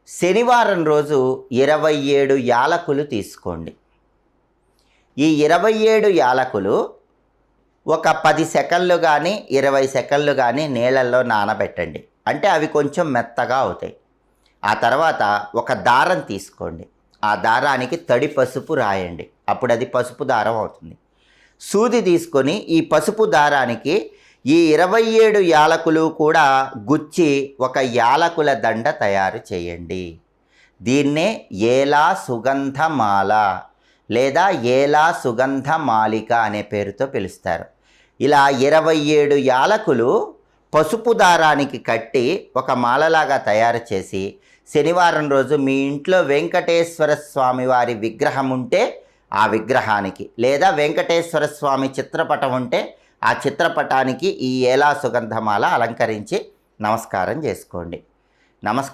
శనివారం రోజు 27 యాలకులు తీసుకోండి. ఈ 27 యాలకులు ఒక 10 సెకన్లు కానీ 20 సెకన్లు కానీ నీళ్ళల్లో నానబెట్టండి. అంటే అవి కొంచెం మెత్తగా అవుతాయి. ఆ తర్వాత ఒక దారం తీసుకోండి. ఆ దారానికి తడి పసుపు రాయండి. అప్పుడు అది పసుపు దారం అవుతుంది. సూది తీసుకొని ఈ పసుపు దారానికి ఈ 27 యాలకులు కూడా గుచ్చి ఒక యాలకుల దండ తయారు చేయండి. దీన్నే ఏలా సుగంధమాల లేదా ఏలా సుగంధ మాలిక అనే పేరుతో పిలుస్తారు. ఇలా 27 యాలకులు పసుపు దారానికి కట్టి ఒక మాలలాగా తయారు చేసి శనివారం రోజు మీ ఇంట్లో వెంకటేశ్వర స్వామి వారి విగ్రహం ఉంటే ఆ విగ్రహానికి, లేదా వెంకటేశ్వర స్వామి చిత్రపటం ఉంటే ఆ చిత్రపటానికి ఈ ఏలా సుగంధమాల అలంకరించి నమస్కారం చేసుకోండి. నమస్కారం.